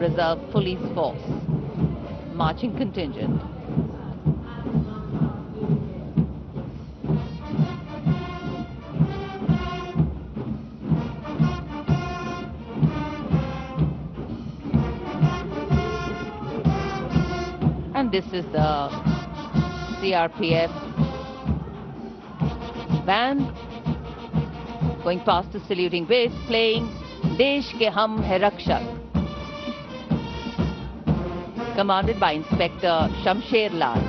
Reserve Police Force marching contingent. And this is the CRPF band going past the saluting base, playing Desh Ke Hum Hai Rakshak, commanded by Inspector Shamsher Lal.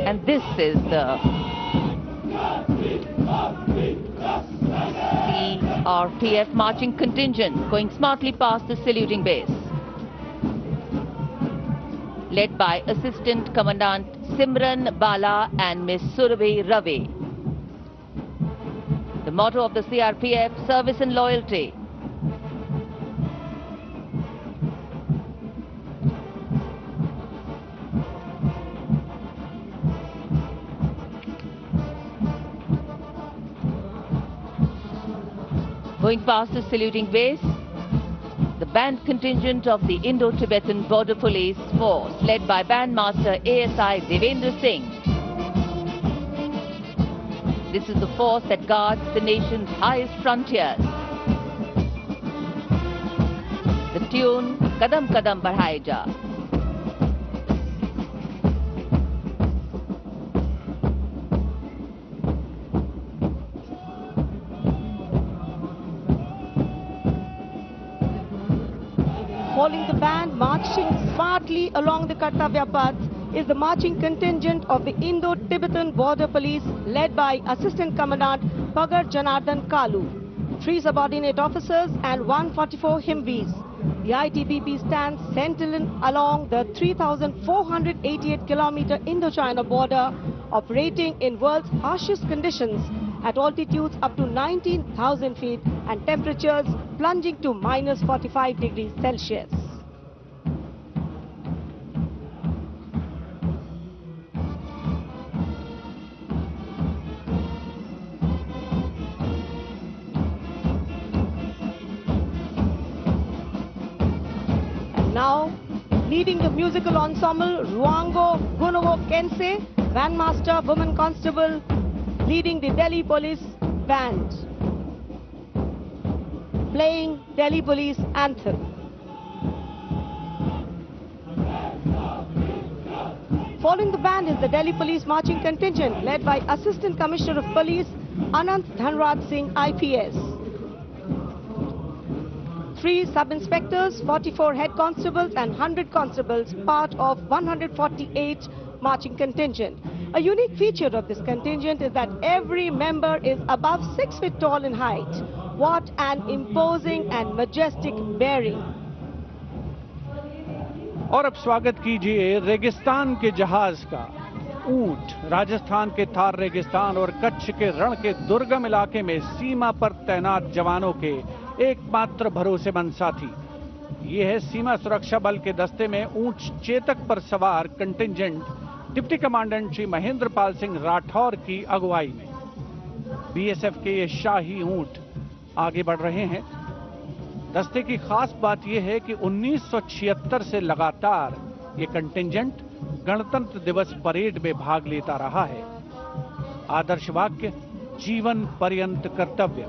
And this is the CRPF marching contingent going smartly past the saluting base, led by Assistant Commandant Simran Bala and Miss Surabhi Ravi. The motto of the CRPF, service and loyalty. Going past the saluting base, the band contingent of the Indo-Tibetan Border Police Force, led by Bandmaster ASI Devendra Singh. This is the force that guards the nation's highest frontiers. The tune, Kadam Kadam Badhaye Ja. Following the band marching smartly along the Kartavya path is the marching contingent of the Indo-Tibetan Border Police, led by Assistant Commandant Pagar Janardhan Kalu, 3 subordinate officers and 144 Himvis. The ITBP stands sentinel along the 3,488-kilometer Indo-China border, operating in world's harshest conditions at altitudes up to 19,000 feet and temperatures plunging to minus 45 degrees Celsius. And now, leading the musical ensemble, Ruango Gunovo Kense, Bandmaster Woman Constable, leading the Delhi Police Band, playing Delhi Police Anthem. Following the band is the Delhi Police Marching Contingent, led by Assistant Commissioner of Police Anant Dhanraj Singh IPS. 3 sub-inspectors, 44 head constables and 100 constables, part of 148 marching contingent. A unique feature of this contingent is that every member is above 6 feet tall in height. What an imposing and majestic bearing. और अब स्वागत कीजिए रेगिस्तान के जहाज का। ऊंट राजस्थान के थार रेगिस्तान और कच्छ के रण के दुर्गम इलाके में सीमा पर तैनात जवानों के एकमात्र भरोसेमंद साथी। ये है सीमा सुरक्षा बल के दस्ते में ऊंट चेतक पर सवार contingent deputy commandant Shri Mahendra Pal Singh Rathore की अगुवाई में। बीएसएफ के ये शाही ऊंट आगे बढ़ रहे हैं। दस्ते की खास बात यह है कि 1976 से लगातार ये कंटिंजेंट गणतंत्र दिवस परेड में भाग लेता रहा है। आदर्श वाक्य, जीवन पर्यंत कर्तव्य।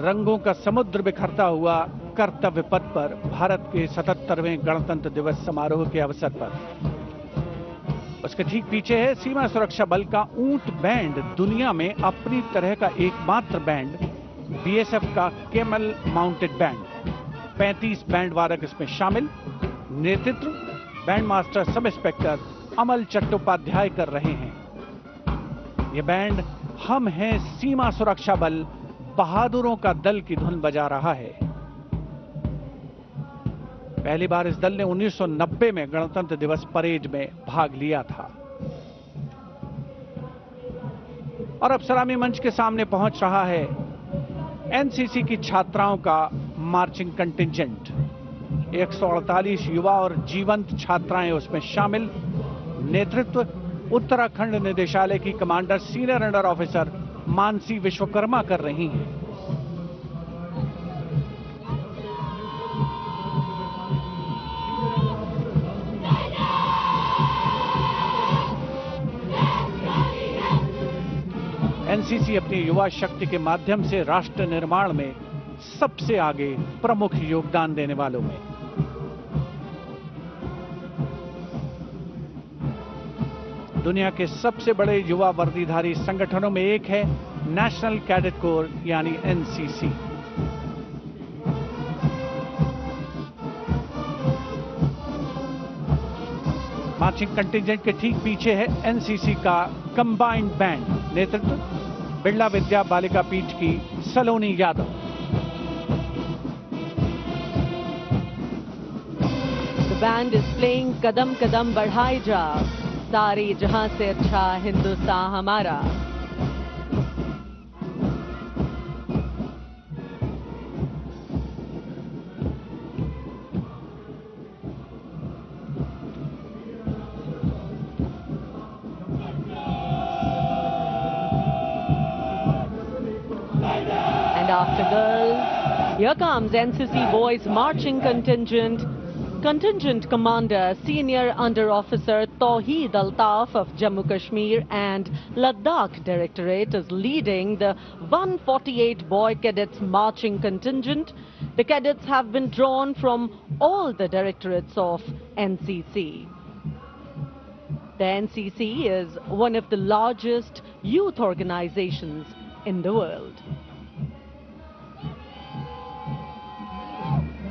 रंगों का समुद्र बिखरता हुआ कर्तव्य पथ पर भारत के 77वें गणतंत्र दिवस समारोह के अवसर पर। उसके ठीक पीछे है सीमा सुरक्षा बल का ऊंट बैंड, दुनिया में अपनी तरह का एकमात्र बैंड, बीएसएफ का केमल माउंटेड बैंड। 35 बैंड वादक इसमें शामिल। नेतृत्व बैंड मास्टर सब इंस्पेक्टर अमल चट्टोपाध्याय कर रहे हैं। यह बैंड हम हैं सीमा सुरक्षा बल, बहादुरों का दल की धुन बजा रहा है। पहली बार इस दल ने 1990 में गणतंत्र दिवस परेड में भाग लिया था। और अब सलामी मंच के सामने पहुंच रहा है एनसीसी की छात्राओं का मार्चिंग कंटिंजेंट। 148 युवा और जीवंत छात्राएं उसमें शामिल। नेतृत्व उत्तराखंड निदेशालय की commander senior under officer Mansi Vishwakarma कर रही हैं। एनसीसी अपनी युवा शक्ति के माध्यम से राष्ट्र निर्माण में सबसे आगे प्रमुख योगदान देने वालों में। दुनिया के सबसे बड़े युवा वर्दीधारी संगठनों में एक है नेशनल कैडेट कोर यानी एनसीसी। मार्चिंग कंटिंजेंट के ठीक पीछे है एनसीसी का कंबाइंड बैंड। नेतृत्व बिरला विद्या बालिका पीठ की सलोनी Yadav. The band is playing कदम कदम बढ़ाए जा, सारे जहां से अच्छा हिंदुस्तान हमारा। And after girls, here comes NCC boys marching contingent. Contingent Commander Senior Under Officer Tawheed Altaf of Jammu Kashmir and Ladakh Directorate is leading the 148 boy cadets marching contingent. The cadets have been drawn from all the directorates of NCC. The NCC is one of the largest youth organizations in the world.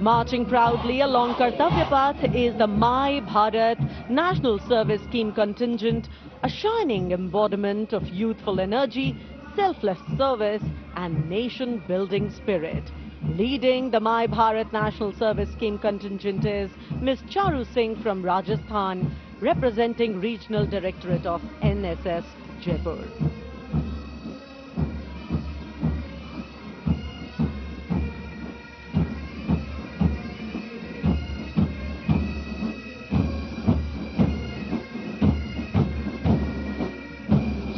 Marching proudly along Kartavya Path is the My Bharat National Service Scheme contingent, a shining embodiment of youthful energy, selfless service and nation-building spirit. Leading the My Bharat National Service Scheme contingent is Ms. Charu Singh from Rajasthan, representing Regional Directorate of NSS Jaipur.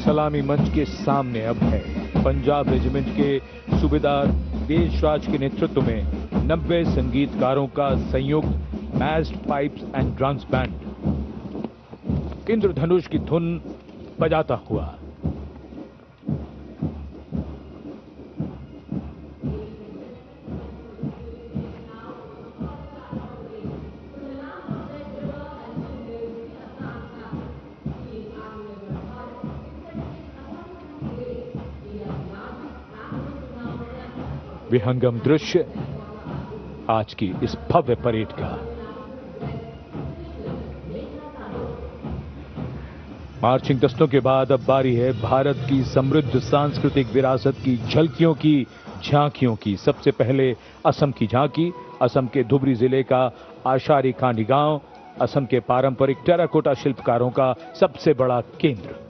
सलामी मंच के सामने अब है Punjab regiment के सूबेदार देशराज के नेतृत्व में 90 संगीतकारों का संयुक्त massed pipes and drums band Indradhanush की धुन बजाता हुआ। विहंगम दृश्य आज की इस भव्य परेड का। मार्चिंग दस्तों के बाद अब बारी है भारत की समृद्ध सांस्कृतिक विरासत की झलकियों की, झांकियों की। सबसे पहले असम की झांकी, असम के धुबरी जिले का आशारी कांडी गांव, असम के पारंपरिक टेराकोटा शिल्पकारों का सबसे बड़ा केंद्र।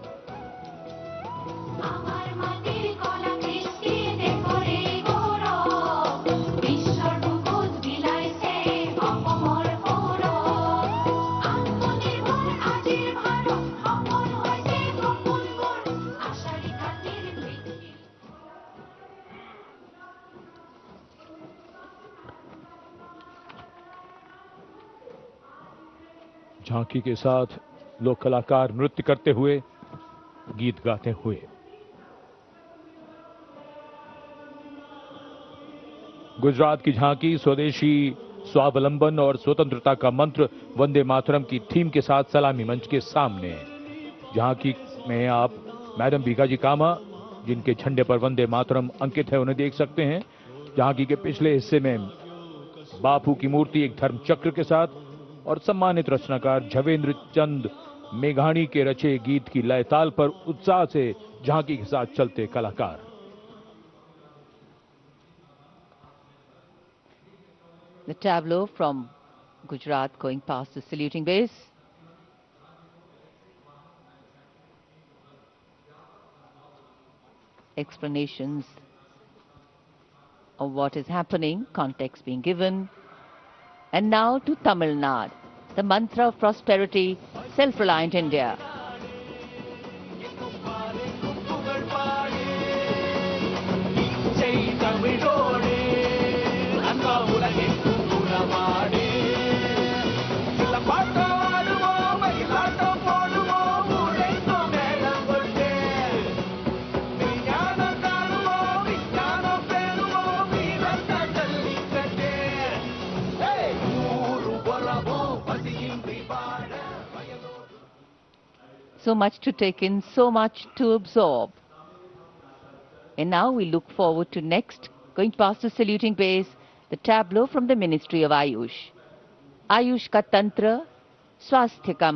झांकी के साथ लोक कलाकार नृत्य करते हुए, गीत गाते हुए। गुजरात की झांकी स्वदेशी स्वावलंबन और स्वतंत्रता का मंत्र वंदे मातरम की थीम के साथ सलामी मंच के सामने। झांकी में आप मैडम भीखाजी कामा, जिनके झंडे पर वंदे मातरम अंकित है, उन्हें देख सकते हैं। झांकी के पिछले हिस्से में बापू की मूर्ति एक धर्म चक्र के साथ और सम्मानित रचनाकार झवेंद्र चंद मेघानी के रचे गीत की लय ताल पर उत्साह से झांकी के साथ चलते कलाकार। The tableau from Gujarat going past the saluting base. explanations of what is happening, context being given. And now to Tamil Nadu, the mantra of prosperity, self-reliant India. So much to take in, so much to absorb. And now we look forward to next, going past the saluting base, the tableau from the Ministry of Ayush. Ayush ka tantra, swasthya ka